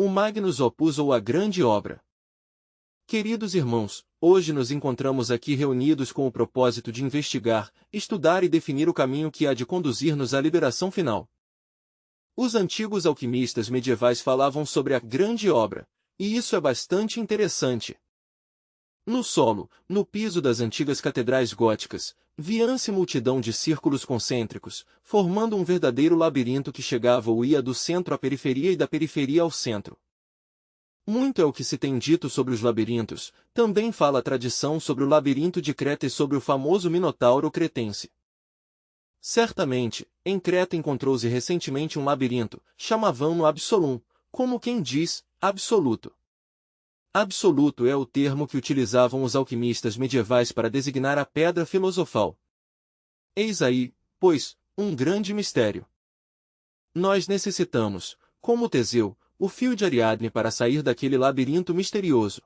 o Magnus Opus ou a grande obra. Queridos irmãos, hoje nos encontramos aqui reunidos com o propósito de investigar, estudar e definir o caminho que há de conduzir-nos à liberação final. Os antigos alquimistas medievais falavam sobre a grande obra, e isso é bastante interessante. No solo, no piso das antigas catedrais góticas, via-se multidão de círculos concêntricos, formando um verdadeiro labirinto que chegava ou ia do centro à periferia e da periferia ao centro. Muito é o que se tem dito sobre os labirintos, também fala a tradição sobre o labirinto de Creta e sobre o famoso Minotauro cretense. Certamente, em Creta encontrou-se recentemente um labirinto, chamavam-no Absolum, como quem diz, absoluto. Absoluto é o termo que utilizavam os alquimistas medievais para designar a pedra filosofal. Eis aí, pois, um grande mistério. Nós necessitamos, como Teseu, o fio de Ariadne para sair daquele labirinto misterioso.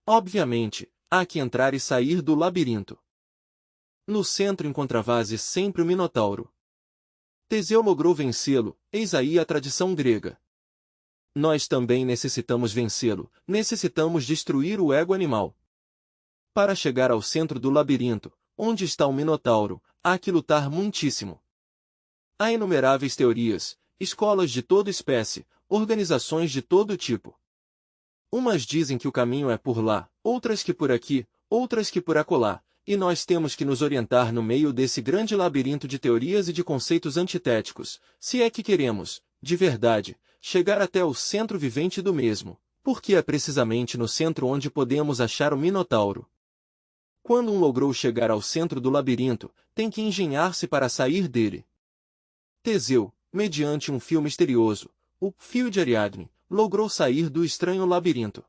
Obviamente, há que entrar e sair do labirinto. No centro encontrava-se sempre o Minotauro. Teseu logrou vencê-lo, eis aí a tradição grega. Nós também necessitamos vencê-lo, necessitamos destruir o ego animal. Para chegar ao centro do labirinto, onde está o Minotauro, há que lutar muitíssimo. Há inumeráveis teorias, escolas de toda espécie, organizações de todo tipo. Umas dizem que o caminho é por lá, outras que por aqui, outras que por acolá, e nós temos que nos orientar no meio desse grande labirinto de teorias e de conceitos antitéticos, se é que queremos, de verdade, chegar até o centro vivente do mesmo, porque é precisamente no centro onde podemos achar o Minotauro. Quando um logrou chegar ao centro do labirinto, tem que engenhar-se para sair dele. Teseu, mediante um fio misterioso, o fio de Ariadne, logrou sair do estranho labirinto.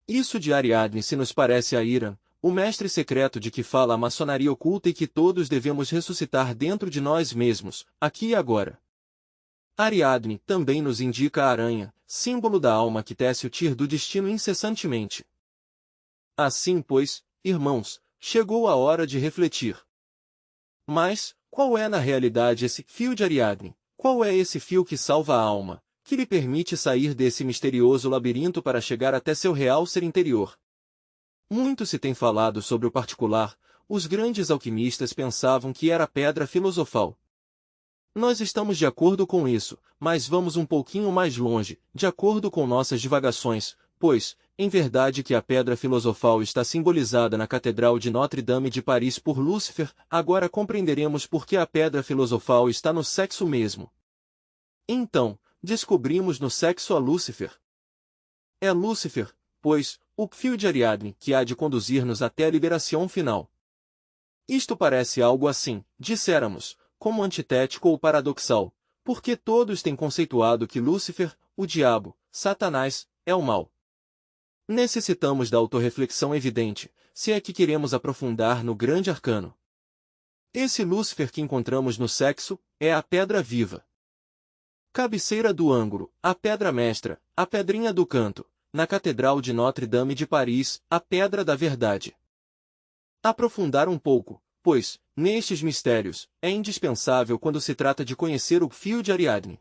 Isso de Ariadne se nos parece a Híram, o mestre secreto de que fala a maçonaria oculta e que todos devemos ressuscitar dentro de nós mesmos, aqui e agora. Ariadne também nos indica a aranha, símbolo da alma que tece o tir do destino incessantemente. Assim, pois, irmãos, chegou a hora de refletir. Mas, qual é na realidade esse fio de Ariadne? Qual é esse fio que salva a alma, que lhe permite sair desse misterioso labirinto para chegar até seu real ser interior? Muito se tem falado sobre o particular, os grandes alquimistas pensavam que era a pedra filosofal. Nós estamos de acordo com isso, mas vamos um pouquinho mais longe, de acordo com nossas divagações, pois, em verdade que a pedra filosofal está simbolizada na Catedral de Notre-Dame de Paris por Lúcifer, agora compreenderemos por que a pedra filosofal está no sexo mesmo. Então, descobrimos no sexo a Lúcifer. É Lúcifer, pois, o fio de Ariadne que há de conduzir-nos até a liberação final. Isto parece algo assim, disséramos, como antitético ou paradoxal, porque todos têm conceituado que Lúcifer, o diabo, Satanás, é o mal. Necessitamos da autorreflexão evidente, se é que queremos aprofundar no grande arcano. Esse Lúcifer que encontramos no sexo, é a pedra viva. Cabeceira do ângulo, a pedra mestra, a pedrinha do canto, na Catedral de Notre-Dame de Paris, a pedra da verdade. Aprofundar um pouco, pois, nestes mistérios, é indispensável quando se trata de conhecer o fio de Ariadne.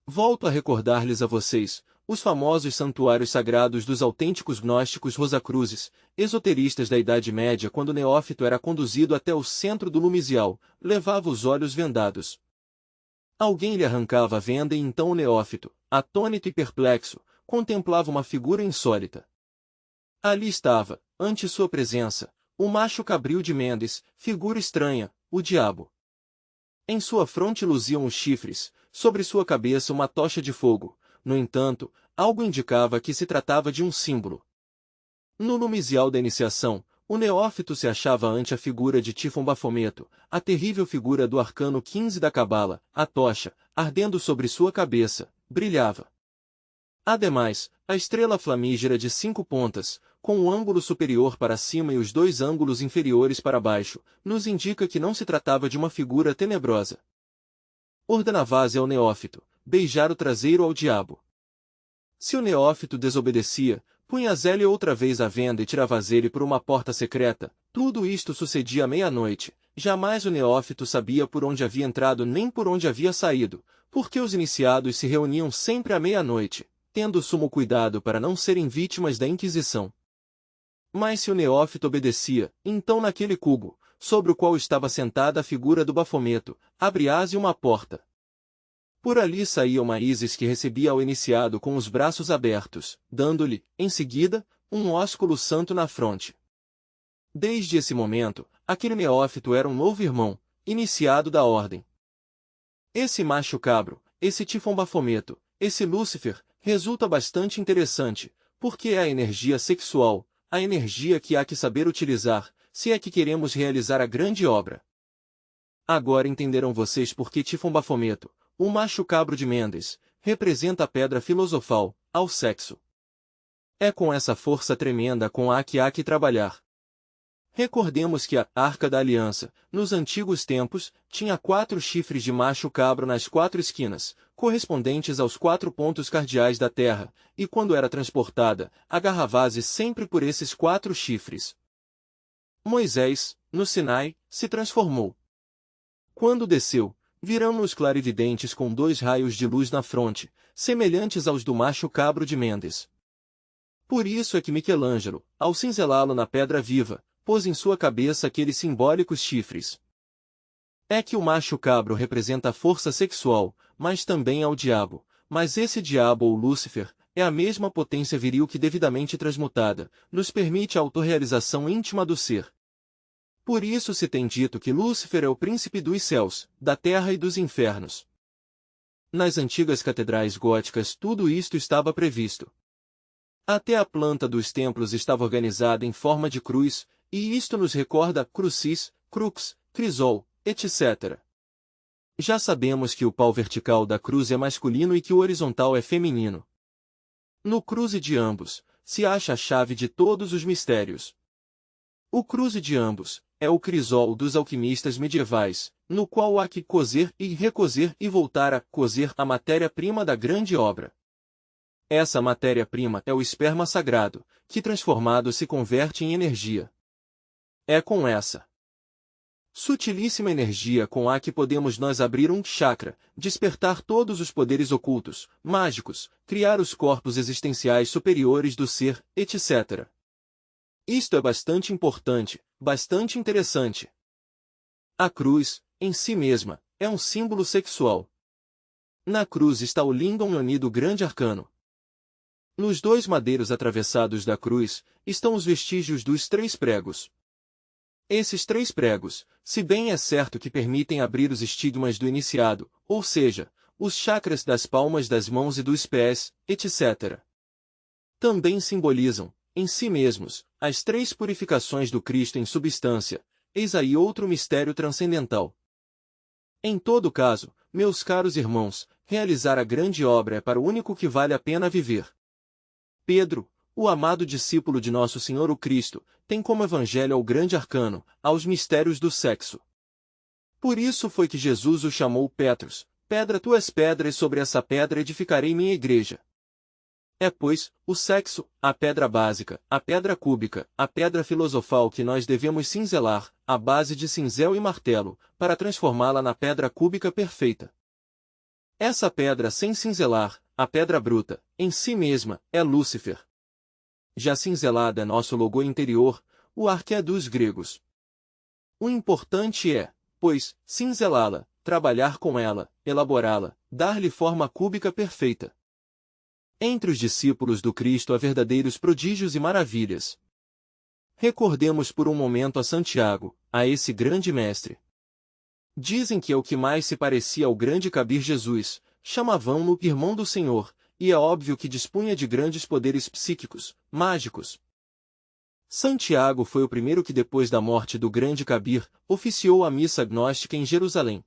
Volto a recordar-lhes a vocês, os famosos santuários sagrados dos autênticos gnósticos rosacruzes, esoteristas da Idade Média quando Neófito era conduzido até o centro do Lumisial, levava os olhos vendados. Alguém lhe arrancava a venda e então o Neófito, atônito e perplexo, contemplava uma figura insólita. Ali estava, ante sua presença, o macho cabril de Mendes, figura estranha, o diabo. Em sua fronte luziam os chifres, sobre sua cabeça uma tocha de fogo. No entanto, algo indicava que se tratava de um símbolo. No numisial da iniciação, o neófito se achava ante a figura de Tifon Bafometo, a terrível figura do arcano 15 da Cabala, a tocha, ardendo sobre sua cabeça, brilhava. Ademais, a estrela flamígera de 5 pontas, com o ângulo superior para cima e os 2 ângulos inferiores para baixo, nos indica que não se tratava de uma figura tenebrosa. Ordenava-se ao neófito, beijar o traseiro ao diabo. Se o neófito desobedecia, punha-lhe outra vez a venda e tirava-lhe por uma porta secreta. Tudo isto sucedia à meia-noite, jamais o neófito sabia por onde havia entrado nem por onde havia saído, porque os iniciados se reuniam sempre à meia-noite, tendo sumo cuidado para não serem vítimas da Inquisição. Mas se o neófito obedecia, então naquele cubo, sobre o qual estava sentada a figura do Bafometo, abria-se uma porta. Por ali saía uma ísis que recebia ao iniciado com os braços abertos, dando-lhe, em seguida, um ósculo santo na fronte. Desde esse momento, aquele neófito era um novo irmão, iniciado da ordem. Esse macho cabro, esse Tifon Bafometo, esse Lúcifer, resulta bastante interessante, porque é a energia sexual, a energia que há que saber utilizar, se é que queremos realizar a grande obra. Agora entenderão vocês por que Tifon Bafometo, o macho cabro de Mendes, representa a pedra filosofal, ao sexo. É com essa força tremenda com a que há que trabalhar. Recordemos que a Arca da Aliança, nos antigos tempos, tinha 4 chifres de macho cabro nas 4 esquinas, correspondentes aos 4 pontos cardeais da terra, e quando era transportada, agarrava-se sempre por esses 4 chifres. Moisés, no Sinai, se transformou. Quando desceu, viram-no os clarividentes com 2 raios de luz na fronte, semelhantes aos do macho cabro de Mendes. Por isso é que Michelangelo, ao cinzelá-lo na pedra viva, pôs em sua cabeça aqueles simbólicos chifres. É que o macho cabro representa a força sexual, mas também ao diabo, mas esse diabo ou Lúcifer, é a mesma potência viril que devidamente transmutada, nos permite a autorrealização íntima do ser. Por isso se tem dito que Lúcifer é o príncipe dos céus, da terra e dos infernos. Nas antigas catedrais góticas tudo isto estava previsto. Até a planta dos templos estava organizada em forma de cruz, e isto nos recorda crucis, crux, crisol, etc. Já sabemos que o pau vertical da cruz é masculino e que o horizontal é feminino. No cruze de ambos, se acha a chave de todos os mistérios. O cruze de ambos é o crisol dos alquimistas medievais, no qual há que cozer e recozer e voltar a cozer a matéria-prima da grande obra. Essa matéria-prima é o esperma sagrado, que transformado se converte em energia. É com essa sutilíssima energia com a que podemos nós abrir um chakra, despertar todos os poderes ocultos, mágicos, criar os corpos existenciais superiores do ser, etc. Isto é bastante importante, bastante interessante. A cruz, em si mesma, é um símbolo sexual. Na cruz está o Lindon Yoni do grande arcano. Nos 2 madeiros atravessados da cruz, estão os vestígios dos 3 pregos. Esses 3 pregos, se bem é certo que permitem abrir os estigmas do iniciado, ou seja, os chakras das palmas das mãos e dos pés, etc. Também simbolizam, em si mesmos, as 3 purificações do Cristo em substância, eis aí outro mistério transcendental. Em todo caso, meus caros irmãos, realizar a grande obra é para o único que vale a pena viver. Pedro, o amado discípulo de Nosso Senhor o Cristo, tem como evangelho ao grande arcano, aos mistérios do sexo. Por isso foi que Jesus o chamou Petros, pedra tu és pedra e sobre essa pedra edificarei minha igreja. É pois, o sexo, a pedra básica, a pedra cúbica, a pedra filosofal que nós devemos cinzelar, à base de cinzel e martelo, para transformá-la na pedra cúbica perfeita. Essa pedra sem cinzelar, a pedra bruta, em si mesma, é Lúcifer. Já cinzelada é nosso logo interior, o arqué dos gregos. O importante é, pois, cinzelá-la, trabalhar com ela, elaborá-la, dar-lhe forma cúbica perfeita. Entre os discípulos do Cristo há verdadeiros prodígios e maravilhas. Recordemos por um momento a Santiago, a esse grande mestre. Dizem que é o que mais se parecia ao grande Cabir Jesus, chamavam-no irmão do Senhor, e é óbvio que dispunha de grandes poderes psíquicos, mágicos. Santiago foi o primeiro que depois da morte do grande Cabir, oficiou a missa gnóstica em Jerusalém.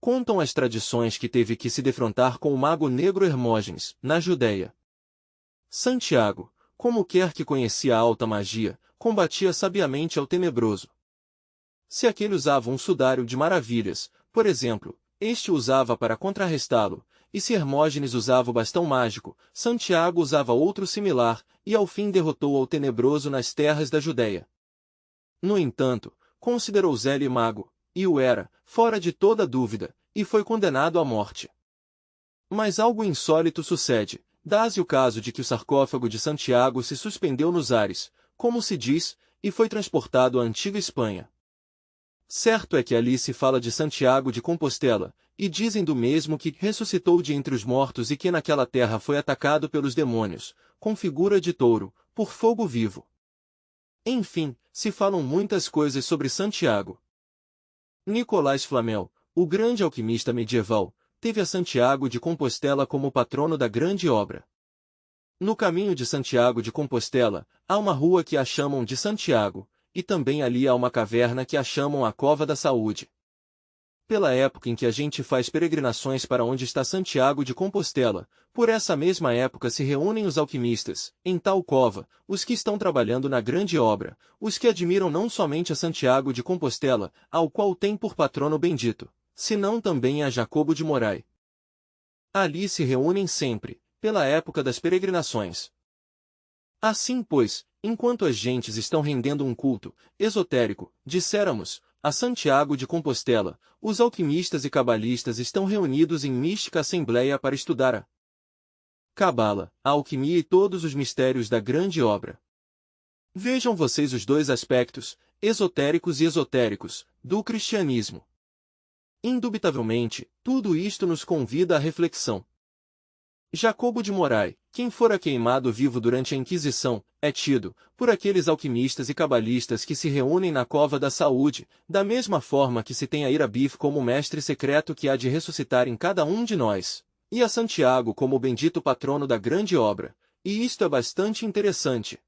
Contam as tradições que teve que se defrontar com o mago negro Hermógenes, na Judéia. Santiago, como quer que conhecia a alta magia, combatia sabiamente ao tenebroso. Se aquele usava um sudário de maravilhas, por exemplo, este usava para contrarrestá-lo, e se Hermógenes usava o bastão mágico, Santiago usava outro similar, e ao fim derrotou ao tenebroso nas terras da Judéia. No entanto, considerou Zélio mago, e o era, fora de toda dúvida, e foi condenado à morte. Mas algo insólito sucede, dá-se o caso de que o sarcófago de Santiago se suspendeu nos ares, como se diz, e foi transportado à antiga Espanha. Certo é que ali se fala de Santiago de Compostela, e dizem do mesmo que ressuscitou de entre os mortos e que naquela terra foi atacado pelos demônios, com figura de touro, por fogo vivo. Enfim, se falam muitas coisas sobre Santiago. Nicolás Flamel, o grande alquimista medieval, teve a Santiago de Compostela como patrono da grande obra. No caminho de Santiago de Compostela, há uma rua que a chamam de Santiago, e também ali há uma caverna que a chamam a Cova da Saúde. Pela época em que a gente faz peregrinações para onde está Santiago de Compostela, por essa mesma época se reúnem os alquimistas, em tal cova, os que estão trabalhando na grande obra, os que admiram não somente a Santiago de Compostela, ao qual tem por patrono bendito, senão também a Jacobo de Morai. Ali se reúnem sempre, pela época das peregrinações. Assim, pois, enquanto as gentes estão rendendo um culto esotérico, disséramos, a Santiago de Compostela, os alquimistas e cabalistas estão reunidos em mística assembleia para estudar a cabala, a alquimia e todos os mistérios da grande obra. Vejam vocês os dois aspectos, esotéricos e esotéricos, do cristianismo. Indubitavelmente, tudo isto nos convida à reflexão. Jacobo de Morai, quem fora queimado vivo durante a Inquisição, é tido, por aqueles alquimistas e cabalistas que se reúnem na Cova da Saúde, da mesma forma que se tem a Irabif como mestre secreto que há de ressuscitar em cada um de nós, e a Santiago como o bendito patrono da grande obra, e isto é bastante interessante.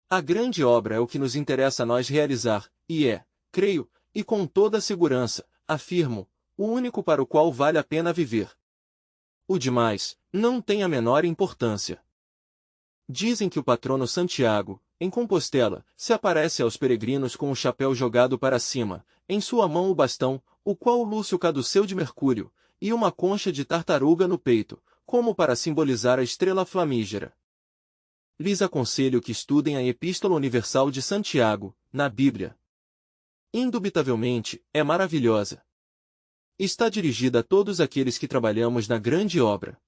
A grande obra é o que nos interessa a nós realizar, e é, creio, e com toda a segurança, afirmo, o único para o qual vale a pena viver. O demais não tem a menor importância. Dizem que o patrono Santiago, em Compostela, se aparece aos peregrinos com o chapéu jogado para cima, em sua mão o bastão, o qual o Lúcio caduceu de mercúrio, e uma concha de tartaruga no peito, como para simbolizar a estrela flamígera. Lhes aconselho que estudem a Epístola Universal de Santiago, na Bíblia. Indubitavelmente, é maravilhosa. Está dirigida a todos aqueles que trabalhamos na grande obra.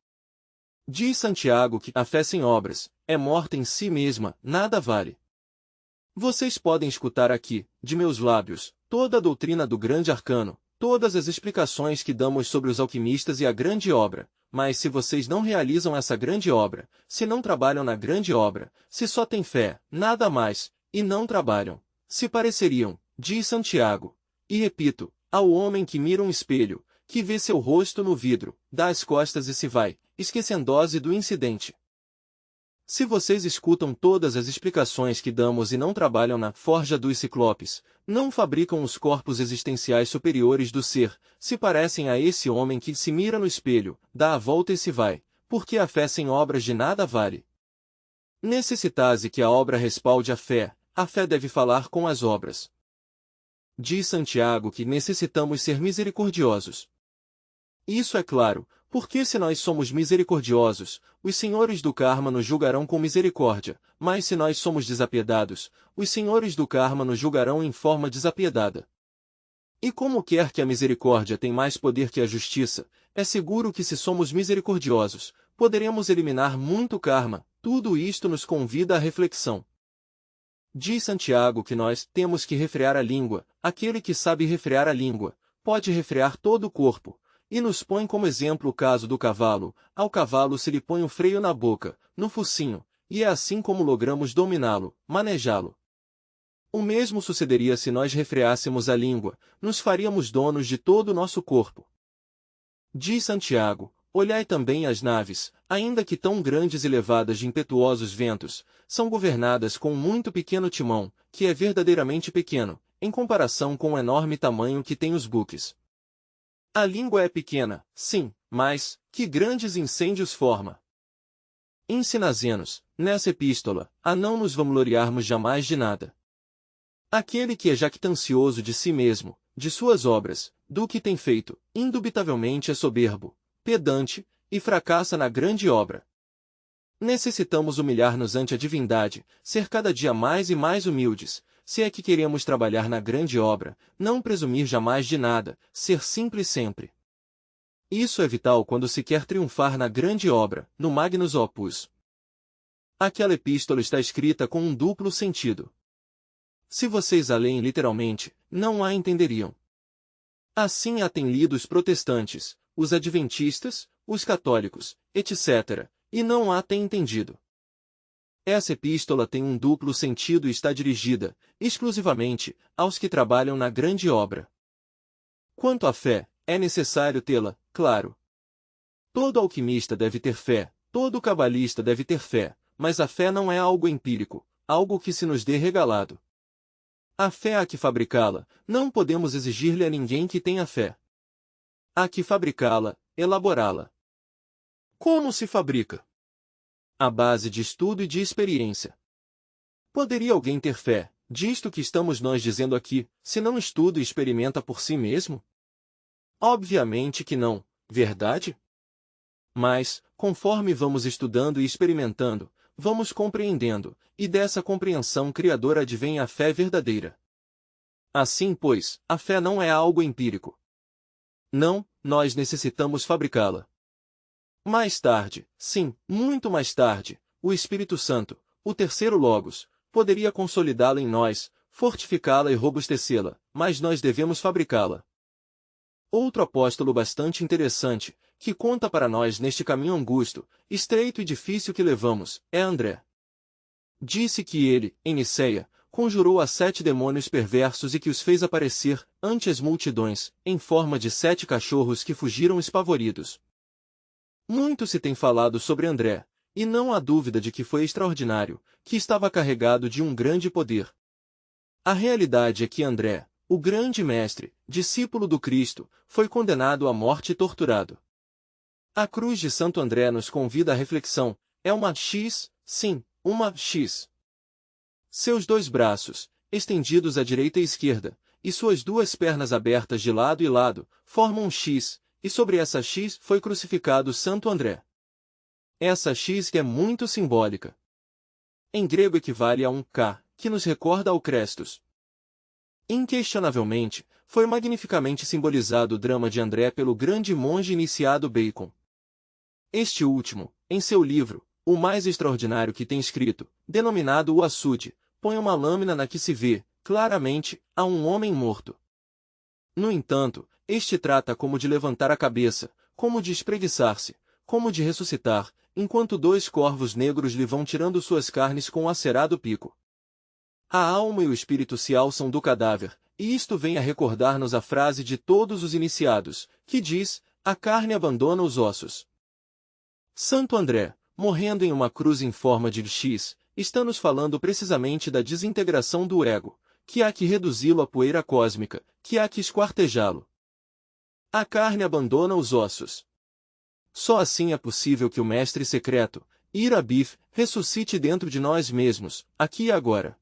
Diz Santiago que a fé sem obras, é morta em si mesma, nada vale. Vocês podem escutar aqui, de meus lábios, toda a doutrina do grande arcano, todas as explicações que damos sobre os alquimistas e a grande obra, mas se vocês não realizam essa grande obra, se não trabalham na grande obra, se só têm fé, nada mais, e não trabalham, se pareceriam, diz Santiago, e repito, ao homem que mira um espelho, que vê seu rosto no vidro, dá as costas e se vai, esquecendo-se do incidente. Se vocês escutam todas as explicações que damos e não trabalham na forja dos ciclopes, não fabricam os corpos existenciais superiores do ser, se parecem a esse homem que se mira no espelho, dá a volta e se vai, porque a fé sem obras de nada vale. Necessitase que a obra respalde a fé deve falar com as obras. Diz Santiago que necessitamos ser misericordiosos. Isso é claro, porque se nós somos misericordiosos, os senhores do karma nos julgarão com misericórdia, mas se nós somos desapiedados, os senhores do karma nos julgarão em forma desapiedada. E como quer que a misericórdia tem mais poder que a justiça, é seguro que se somos misericordiosos, poderemos eliminar muito karma, tudo isto nos convida à reflexão. Diz Santiago que nós temos que refrear a língua, aquele que sabe refrear a língua, pode refrear todo o corpo, e nos põe como exemplo o caso do cavalo, ao cavalo se lhe põe o freio na boca, no focinho, e é assim como logramos dominá-lo, manejá-lo. O mesmo sucederia se nós refreássemos a língua, nos faríamos donos de todo o nosso corpo. Diz Santiago, olhai também as naves, ainda que tão grandes e levadas de impetuosos ventos, são governadas com um muito pequeno timão, que é verdadeiramente pequeno, em comparação com o enorme tamanho que tem os buques. A língua é pequena, sim, mas, que grandes incêndios forma! Ensina-nos, nessa epístola, a não nos vangloriarmos jamais de nada. Aquele que é jactancioso de si mesmo, de suas obras, do que tem feito, indubitavelmente é soberbo, pedante, e fracassa na grande obra. Necessitamos humilhar-nos ante a divindade, ser cada dia mais e mais humildes, se é que queremos trabalhar na grande obra, não presumir jamais de nada, ser simples sempre. Isso é vital quando se quer triunfar na grande obra, no Magnus Opus. Aquela epístola está escrita com um duplo sentido. Se vocês a leem literalmente, não a entenderiam. Assim a têm lido os protestantes, os adventistas, os católicos, etc., e não a têm entendido. Essa epístola tem um duplo sentido e está dirigida, exclusivamente, aos que trabalham na grande obra. Quanto à fé, é necessário tê-la, claro. Todo alquimista deve ter fé, todo cabalista deve ter fé, mas a fé não é algo empírico, algo que se nos dê regalado. A fé há que fabricá-la, não podemos exigir-lhe a ninguém que tenha fé. Há que fabricá-la, elaborá-la. Como se fabrica? À base de estudo e de experiência. Poderia alguém ter fé, disto que estamos nós dizendo aqui, se não estuda e experimenta por si mesmo? Obviamente que não, verdade? Mas, conforme vamos estudando e experimentando, vamos compreendendo, e dessa compreensão criadora advém a fé verdadeira. Assim, pois, a fé não é algo empírico. Não, nós necessitamos fabricá-la. Mais tarde, sim, muito mais tarde, o Espírito Santo, o terceiro Logos, poderia consolidá-la em nós, fortificá-la e robustecê-la, mas nós devemos fabricá-la. Outro apóstolo bastante interessante, que conta para nós neste caminho angusto, estreito e difícil que levamos, é André. Disse que ele, em Niceia, conjurou a 7 demônios perversos e que os fez aparecer, ante as multidões, em forma de 7 cachorros que fugiram espavoridos. Muito se tem falado sobre André, e não há dúvida de que foi extraordinário, que estava carregado de um grande poder. A realidade é que André, o grande mestre, discípulo do Cristo, foi condenado à morte e torturado. A cruz de Santo André nos convida à reflexão, é uma X, sim, uma X. Seus 2 braços, estendidos à direita e esquerda, e suas 2 pernas abertas de lado e lado, formam um X, e sobre essa X foi crucificado Santo André. Essa X que é muito simbólica. Em grego equivale a um K, que nos recorda ao Crestus. Inquestionavelmente, foi magnificamente simbolizado o drama de André pelo grande monge iniciado Bacon. Este último, em seu livro, o mais extraordinário que tem escrito, denominado o Açude, põe uma lâmina na que se vê, claramente, a um homem morto. No entanto, este trata como de levantar a cabeça, como de espreguiçar-se, como de ressuscitar, enquanto 2 corvos negros lhe vão tirando suas carnes com um acerado pico. A alma e o espírito se alçam do cadáver, e isto vem a recordar-nos a frase de todos os iniciados, que diz, a carne abandona os ossos. Santo André, morrendo em uma cruz em forma de X, está nos falando precisamente da desintegração do ego, que há que reduzi-lo à poeira cósmica, que há que esquartejá-lo. A carne abandona os ossos. Só assim é possível que o Mestre Secreto, Irabif, ressuscite dentro de nós mesmos, aqui e agora.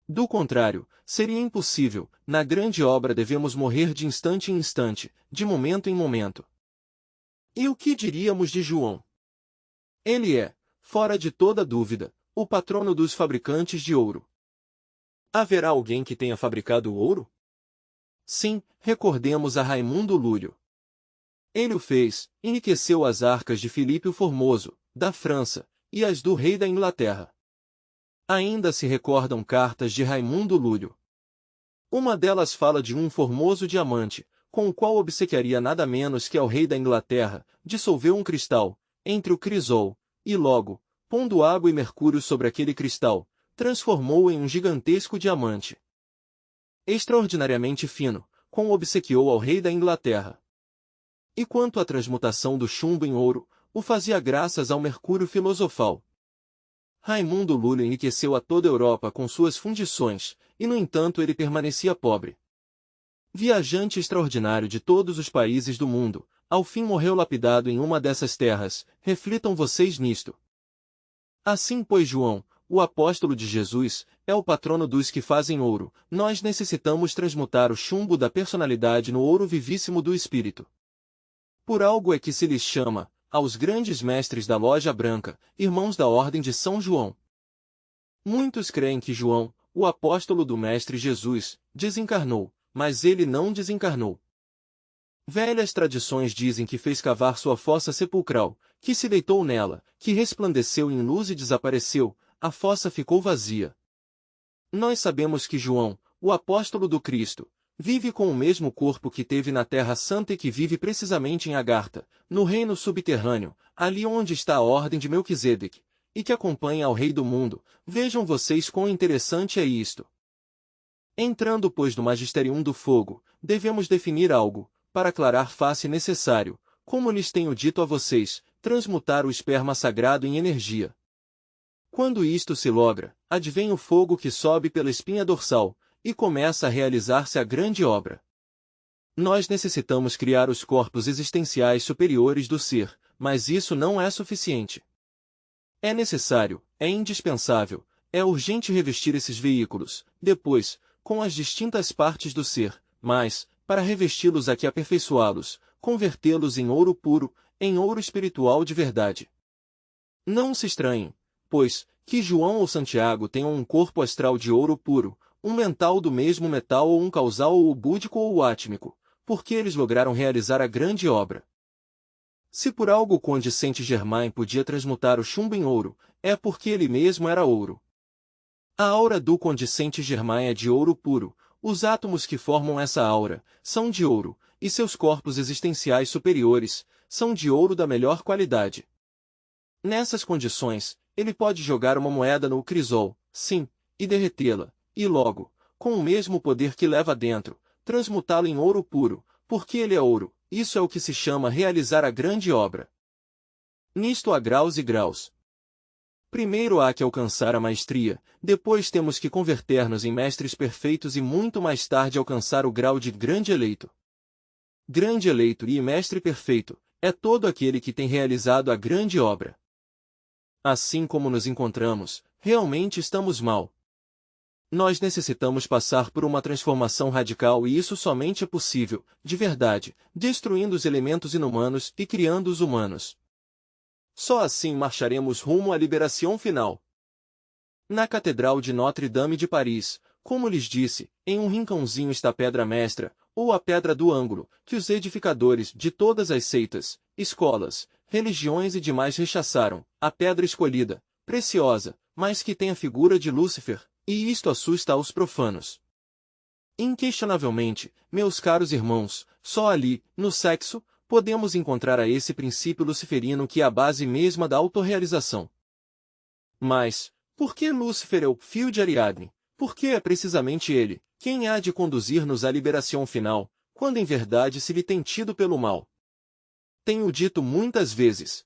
Do contrário, seria impossível, na grande obra devemos morrer de instante em instante, de momento em momento. E o que diríamos de João? Ele é, fora de toda dúvida, o patrono dos fabricantes de ouro. Haverá alguém que tenha fabricado ouro? Sim, recordemos a Raimundo Lúlio. Ele o fez, enriqueceu as arcas de Filipe o Formoso, da França, e as do rei da Inglaterra. Ainda se recordam cartas de Raimundo Lúlio. Uma delas fala de um formoso diamante, com o qual obsequiaria nada menos que ao rei da Inglaterra, dissolveu um cristal, entre o crisol, e logo, pondo água e mercúrio sobre aquele cristal, transformou-o em um gigantesco diamante. Extraordinariamente fino, com obsequiou ao rei da Inglaterra. E quanto à transmutação do chumbo em ouro, o fazia graças ao mercúrio filosofal. Raimundo Lúlio enriqueceu a toda a Europa com suas fundições, e no entanto ele permanecia pobre. Viajante extraordinário de todos os países do mundo, ao fim morreu lapidado em uma dessas terras, reflitam vocês nisto. Assim pois João, o apóstolo de Jesus, é o patrono dos que fazem ouro, nós necessitamos transmutar o chumbo da personalidade no ouro vivíssimo do Espírito. Por algo é que se lhes chama, aos grandes mestres da loja branca, irmãos da ordem de São João. Muitos creem que João, o apóstolo do Mestre Jesus, desencarnou, mas ele não desencarnou. Velhas tradições dizem que fez cavar sua fossa sepulcral, que se deitou nela, que resplandeceu em luz e desapareceu, a fossa ficou vazia. Nós sabemos que João, o apóstolo do Cristo, vive com o mesmo corpo que teve na Terra Santa e que vive precisamente em Agartha, no reino subterrâneo, ali onde está a ordem de Melquisedeque, e que acompanha ao Rei do mundo. Vejam vocês quão interessante é isto. Entrando pois no Magisterium do Fogo, devemos definir algo, para aclarar face necessário, como lhes tenho dito a vocês, transmutar o esperma sagrado em energia. Quando isto se logra, advém o fogo que sobe pela espinha dorsal, e começa a realizar-se a grande obra. Nós necessitamos criar os corpos existenciais superiores do ser, mas isso não é suficiente. É necessário, é indispensável, é urgente revestir esses veículos, depois, com as distintas partes do ser, mas, para revesti-los há que aperfeiçoá-los, convertê-los em ouro puro, em ouro espiritual de verdade. Não se estranhem, pois, que João ou Santiago tenham um corpo astral de ouro puro, um mental do mesmo metal ou um causal ou o búdico ou o átmico, porque eles lograram realizar a grande obra. Se por algo o conde Saint-Germain podia transmutar o chumbo em ouro, é porque ele mesmo era ouro. A aura do conde Saint-Germain é de ouro puro, os átomos que formam essa aura são de ouro, e seus corpos existenciais superiores são de ouro da melhor qualidade. Nessas condições, ele pode jogar uma moeda no crisol, sim, e derretê-la, e logo, com o mesmo poder que leva dentro, transmutá-lo em ouro puro, porque ele é ouro. Isso é o que se chama realizar a grande obra. Nisto há graus e graus. Primeiro há que alcançar a maestria, depois temos que converter-nos em mestres perfeitos e muito mais tarde alcançar o grau de grande eleito. Grande eleito e mestre perfeito é todo aquele que tem realizado a grande obra. Assim como nos encontramos, realmente estamos mal. Nós necessitamos passar por uma transformação radical e isso somente é possível, de verdade, destruindo os elementos inumanos e criando os humanos. Só assim marcharemos rumo à liberação final. Na Catedral de Notre-Dame de Paris, como lhes disse, em um rincãozinho está a pedra mestra, ou a pedra do ângulo, que os edificadores de todas as seitas, escolas, religiões e demais rechaçaram, a pedra escolhida, preciosa, mas que tem a figura de Lúcifer, e isto assusta aos profanos. Inquestionavelmente, meus caros irmãos, só ali, no sexo, podemos encontrar a esse princípio luciferino que é a base mesma da autorrealização. Mas, por que Lúcifer é o fio de Ariadne? Por que é precisamente ele quem há de conduzir-nos à liberação final, quando em verdade se lhe tem tido pelo mal? Tenho dito muitas vezes,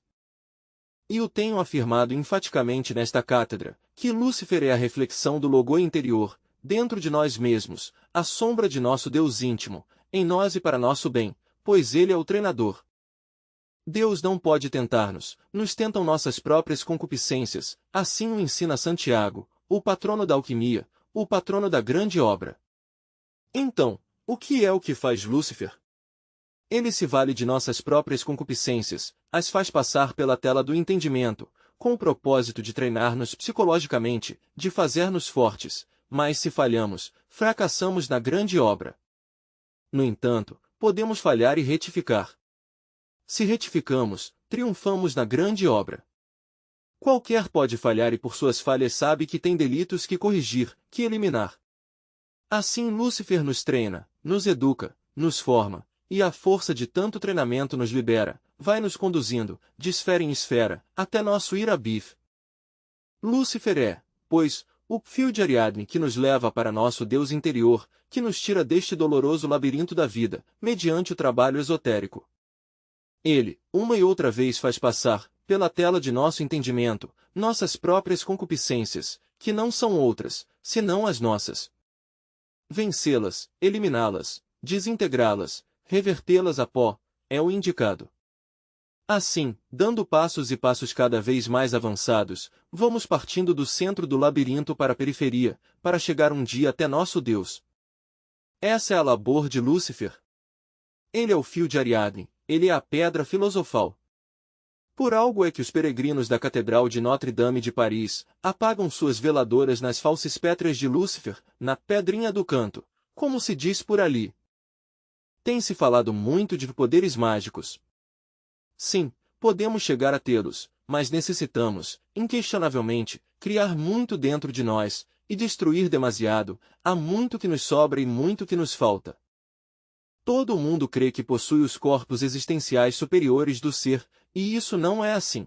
e o tenho afirmado enfaticamente nesta cátedra, que Lúcifer é a reflexão do logo interior, dentro de nós mesmos, a sombra de nosso Deus íntimo, em nós e para nosso bem, pois ele é o treinador. Deus não pode tentar-nos, nos tentam nossas próprias concupiscências, assim o ensina Santiago, o patrono da alquimia, o patrono da grande obra. Então, o que é o que faz Lúcifer? Ele se vale de nossas próprias concupiscências, as faz passar pela tela do entendimento, com o propósito de treinar-nos psicologicamente, de fazer-nos fortes, mas se falhamos, fracassamos na grande obra. No entanto, podemos falhar e retificar. Se retificamos, triunfamos na grande obra. Qualquer pode falhar e por suas falhas sabe que tem delitos que corrigir, que eliminar. Assim Lúcifer nos treina, nos educa, nos forma, e a força de tanto treinamento nos libera, vai nos conduzindo, de esfera em esfera, até nosso ir a Bif. Lúcifer é, pois, o fio de Ariadne que nos leva para nosso Deus interior, que nos tira deste doloroso labirinto da vida, mediante o trabalho esotérico. Ele, uma e outra vez faz passar, pela tela de nosso entendimento, nossas próprias concupiscências, que não são outras, senão as nossas. Vencê-las, eliminá-las, desintegrá-las, revertê-las a pó, é o indicado. Assim, dando passos e passos cada vez mais avançados, vamos partindo do centro do labirinto para a periferia, para chegar um dia até nosso Deus. Essa é a labor de Lúcifer. Ele é o fio de Ariadne, ele é a pedra filosofal. Por algo é que os peregrinos da Catedral de Notre-Dame de Paris apagam suas veladoras nas falsas pétreas de Lúcifer, na pedrinha do canto, como se diz por ali. Tem-se falado muito de poderes mágicos. Sim, podemos chegar a tê-los, mas necessitamos, inquestionavelmente, criar muito dentro de nós, e destruir demasiado. Há muito que nos sobra e muito que nos falta. Todo mundo crê que possui os corpos existenciais superiores do ser, e isso não é assim.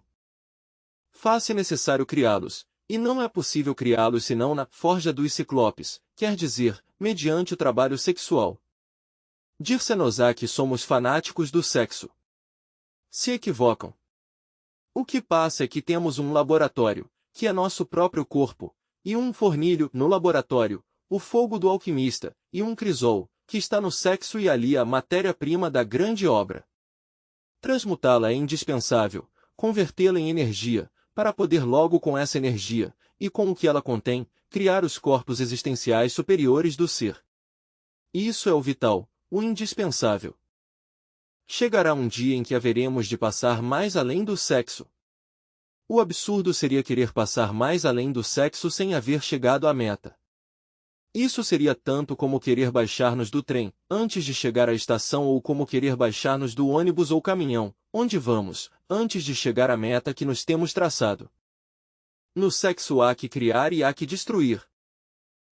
Faz-se necessário criá-los, e não é possível criá-los senão na forja dos ciclopes, quer dizer, mediante o trabalho sexual. Dir-se-nos-á que somos fanáticos do sexo. Se equivocam. O que passa é que temos um laboratório, que é nosso próprio corpo, e um fornilho no laboratório, o fogo do alquimista, e um crisol, que está no sexo e ali a matéria-prima da grande obra. Transmutá-la é indispensável, convertê-la em energia, para poder logo com essa energia, e com o que ela contém, criar os corpos existenciais superiores do ser. Isso é o vital, o indispensável. Chegará um dia em que haveremos de passar mais além do sexo. O absurdo seria querer passar mais além do sexo sem haver chegado à meta. Isso seria tanto como querer baixar-nos do trem, antes de chegar à estação, ou como querer baixar-nos do ônibus ou caminhão, onde vamos, antes de chegar à meta que nos temos traçado. No sexo há que criar e há que destruir.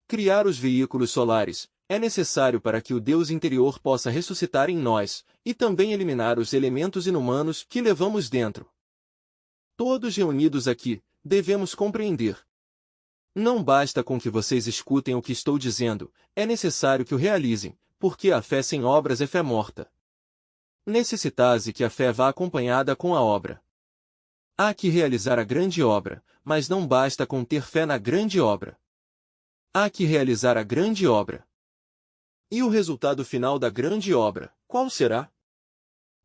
Criar os veículos solares é necessário para que o Deus interior possa ressuscitar em nós, e também eliminar os elementos inumanos que levamos dentro. Todos reunidos aqui, devemos compreender. Não basta com que vocês escutem o que estou dizendo, é necessário que o realizem, porque a fé sem obras é fé morta. Necessitas que a fé vá acompanhada com a obra. Há que realizar a grande obra, mas não basta com ter fé na grande obra. Há que realizar a grande obra. E o resultado final da grande obra, qual será?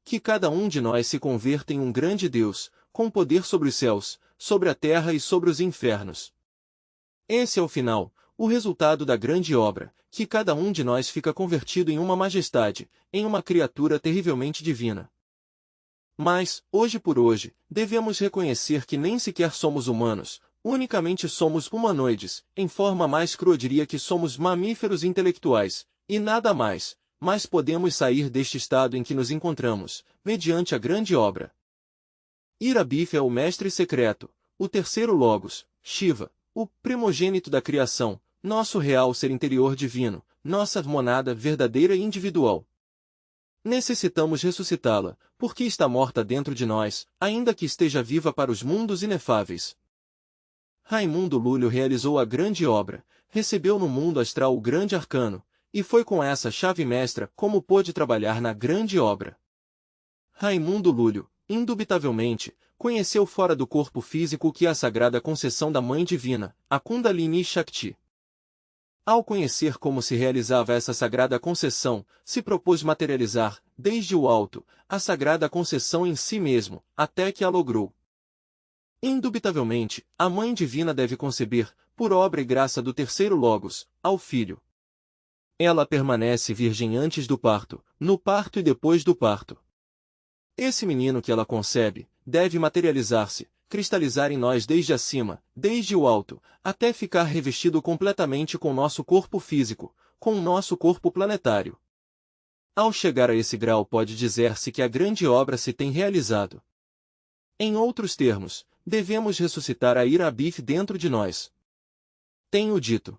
Que cada um de nós se converta em um grande Deus, com poder sobre os céus, sobre a terra e sobre os infernos. Esse é o final, o resultado da grande obra, que cada um de nós fica convertido em uma majestade, em uma criatura terrivelmente divina. Mas, hoje por hoje, devemos reconhecer que nem sequer somos humanos, unicamente somos humanoides, em forma mais crua diria que somos mamíferos intelectuais, e nada mais, mas podemos sair deste estado em que nos encontramos, mediante a grande obra. Irabif é o mestre secreto, o terceiro Logos, Shiva, o primogênito da criação, nosso real ser interior divino, nossa monada verdadeira e individual. Necessitamos ressuscitá-la, porque está morta dentro de nós, ainda que esteja viva para os mundos inefáveis. Raimundo Lúlio realizou a grande obra, recebeu no mundo astral o grande arcano, e foi com essa chave mestra como pôde trabalhar na grande obra. Raimundo Lúlio, indubitavelmente, conheceu fora do corpo físico o que é a sagrada concessão da Mãe Divina, a Kundalini Shakti. Ao conhecer como se realizava essa sagrada concessão, se propôs materializar, desde o alto, a sagrada concessão em si mesmo, até que a logrou. Indubitavelmente, a Mãe Divina deve conceber, por obra e graça do terceiro Logos, ao Filho. Ela permanece virgem antes do parto, no parto e depois do parto. Esse menino que ela concebe, deve materializar-se, cristalizar em nós desde acima, desde o alto, até ficar revestido completamente com nosso corpo físico, com o nosso corpo planetário. Ao chegar a esse grau pode dizer-se que a grande obra se tem realizado. Em outros termos, devemos ressuscitar a Irabif dentro de nós. Tenho dito.